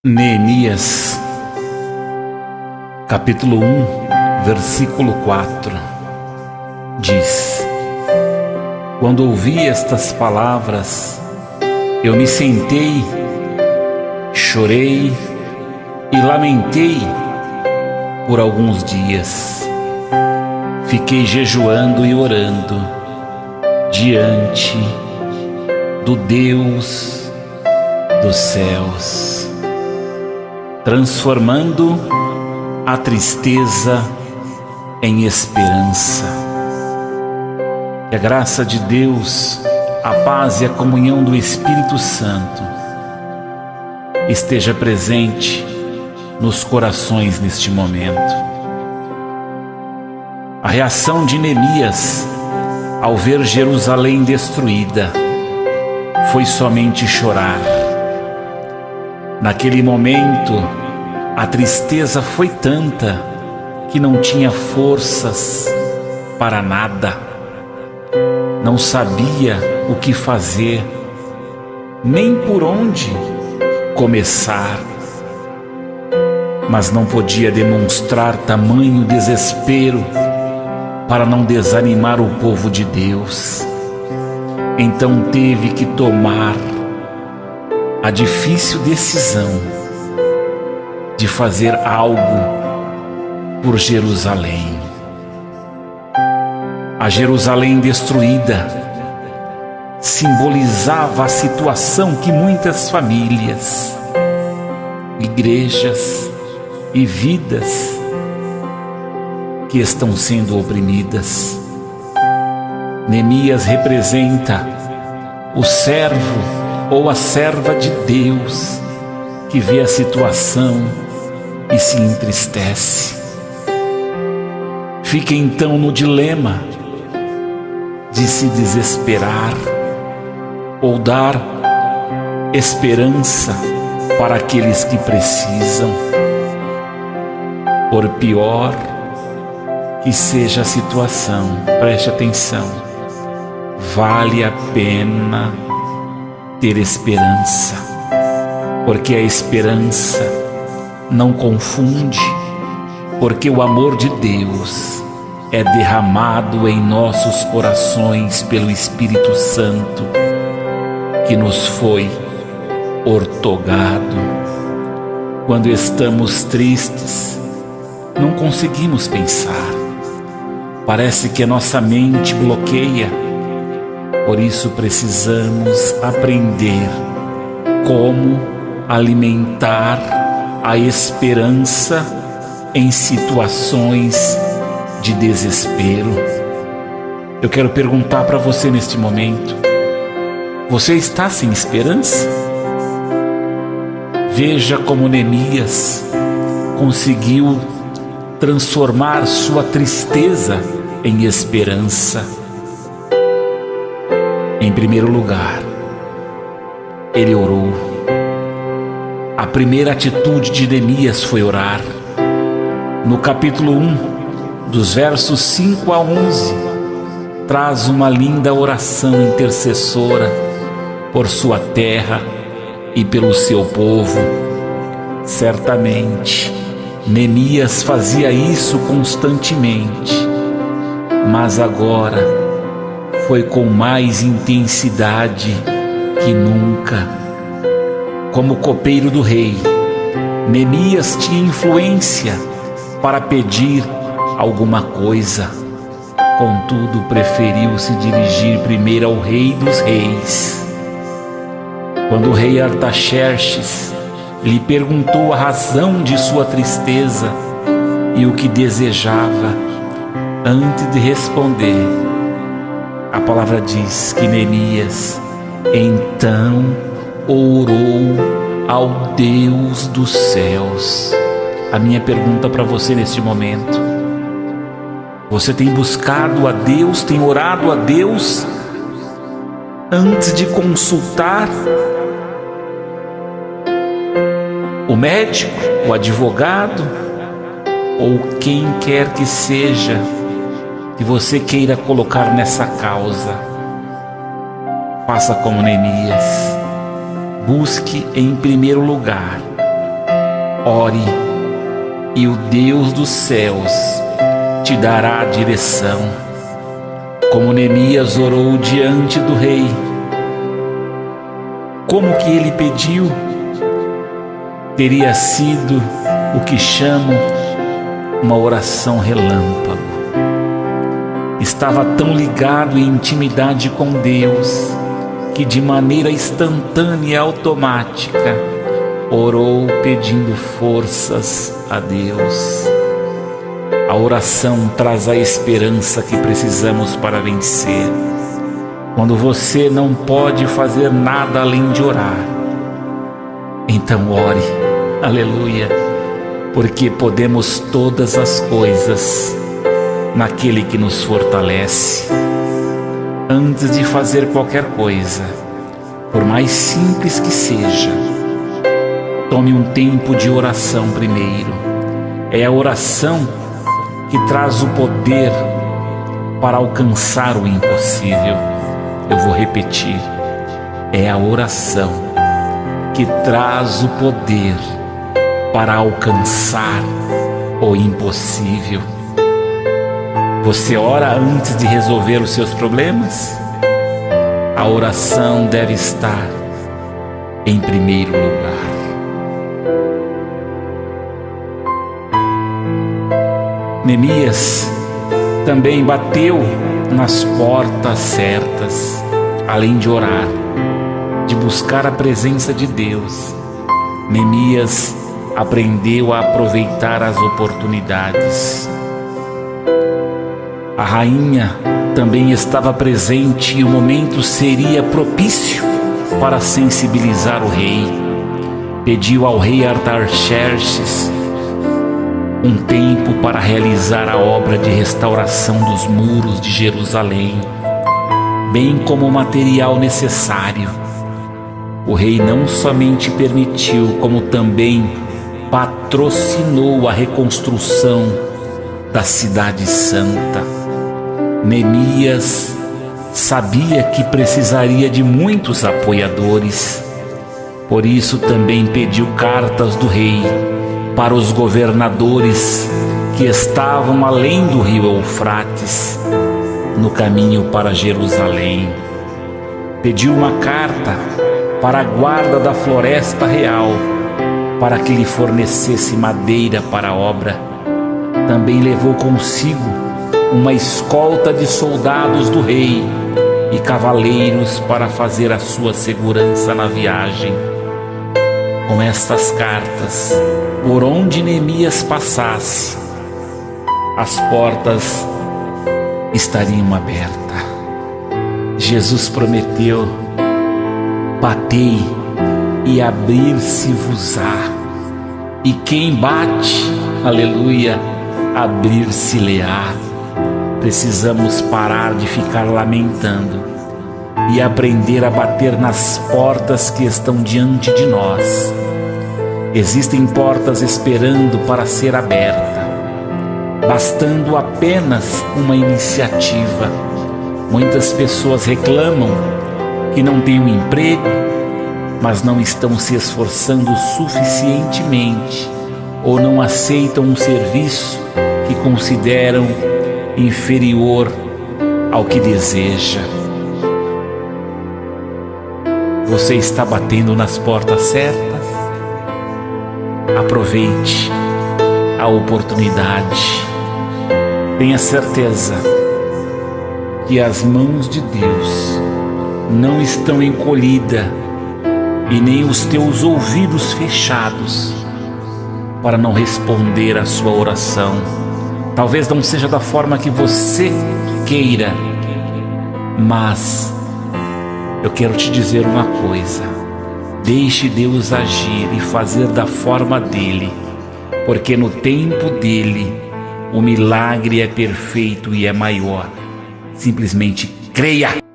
Neemias, capítulo 1, versículo 4, diz: Quando ouvi estas palavras, eu me sentei, chorei e lamentei por alguns dias. Fiquei jejuando e orando diante do Deus dos céus, transformando a tristeza em esperança. Que a graça de Deus, a paz e a comunhão do Espírito Santo esteja presente nos corações neste momento. A reação de Neemias ao ver Jerusalém destruída foi somente chorar. Naquele momento, a tristeza foi tanta que não tinha forças para nada. Não sabia o que fazer, nem por onde começar. Mas não podia demonstrar tamanho desespero para não desanimar o povo de Deus. Então teve que tomar a difícil decisão de fazer algo por Jerusalém. A Jerusalém destruída simbolizava a situação que muitas famílias, igrejas e vidas que estão sendo oprimidas. Neemias representa o servo ou a serva de Deus que vê a situação e se entristece. Fica então no dilema de se desesperar ou dar esperança para aqueles que precisam. Por pior que seja a situação, preste atenção, vale a pena ter esperança, porque a esperança não confunde, porque o amor de Deus é derramado em nossos corações pelo Espírito Santo que nos foi outorgado. Quando estamos tristes, não conseguimos pensar, parece que a nossa mente bloqueia. Por isso precisamos aprender como alimentar a esperança em situações de desespero. Eu quero perguntar para você neste momento: você está sem esperança? Veja como Neemias conseguiu transformar sua tristeza em esperança. Em primeiro lugar, ele orou. A primeira atitude de Neemias foi orar. No capítulo 1, dos versos 5 a 11, traz uma linda oração intercessora por sua terra e pelo seu povo. Certamente, Neemias fazia isso constantemente, mas agora foi com mais intensidade que nunca. Como copeiro do rei, Neemias tinha influência para pedir alguma coisa. Contudo, preferiu se dirigir primeiro ao rei dos reis. Quando o rei Artaxerxes lhe perguntou a razão de sua tristeza e o que desejava, antes de responder, a palavra diz que Neemias então orou ao Deus dos céus. A minha pergunta para você neste momento: você tem buscado a Deus, tem orado a Deus antes de consultar o médico, o advogado ou quem quer que seja que você queira colocar nessa causa? Faça como Neemias. Busque em primeiro lugar ore e o Deus dos céus te dará a direção. Como Neemias orou diante do rei, como que ele pediu? Teria sido o que chamam uma oração relâmpago. Estava tão ligado em intimidade com Deus que de maneira instantânea e automática orou pedindo forças a Deus. A oração traz a esperança que precisamos para vencer. Quando você não pode fazer nada além de orar, então ore, aleluia, porque podemos todas as coisas naquele que nos fortalece. Antes de fazer qualquer coisa, por mais simples que seja, tome um tempo de oração primeiro. É a oração que traz o poder para alcançar o impossível. Eu vou repetir: é a oração que traz o poder para alcançar o impossível. Você ora antes de resolver os seus problemas? A oração deve estar em primeiro lugar. Neemias também bateu nas portas certas, além de orar, de buscar a presença de Deus. Neemias aprendeu a aproveitar as oportunidades. A rainha também estava presente e o momento seria propício para sensibilizar o rei. Pediu ao rei Artaxerxes um tempo para realizar a obra de restauração dos muros de Jerusalém, bem como o material necessário. O rei não somente permitiu, como também patrocinou a reconstrução da cidade santa. Neemias sabia que precisaria de muitos apoiadores, por isso também pediu cartas do rei para os governadores que estavam além do rio Eufrates, no caminho para Jerusalém. Pediu uma carta para a guarda da floresta real, para que lhe fornecesse madeira para a obra. Também levou consigo uma escolta de soldados do rei e cavaleiros para fazer a sua segurança na viagem. Com estas cartas, por onde Neemias passasse, as portas estariam abertas. Jesus prometeu: batei e abrir-se-vos-á, e quem bate, aleluia, abrir-se-lhe-á. Precisamos parar de ficar lamentando e aprender a bater nas portas que estão diante de nós. Existem portas esperando para ser aberta, bastando apenas uma iniciativa. Muitas pessoas reclamam que não têm um emprego, mas não estão se esforçando suficientemente ou não aceitam um serviço que consideram inferior ao que deseja. Você está batendo nas portas certas? Aproveite a oportunidade. Tenha certeza que as mãos de Deus não estão encolhidas e nem os teus ouvidos fechados para não responder à sua oração. Talvez não seja da forma que você queira, mas eu quero te dizer uma coisa: deixe Deus agir e fazer da forma dele, porque no tempo dele o milagre é perfeito e é maior. Simplesmente creia.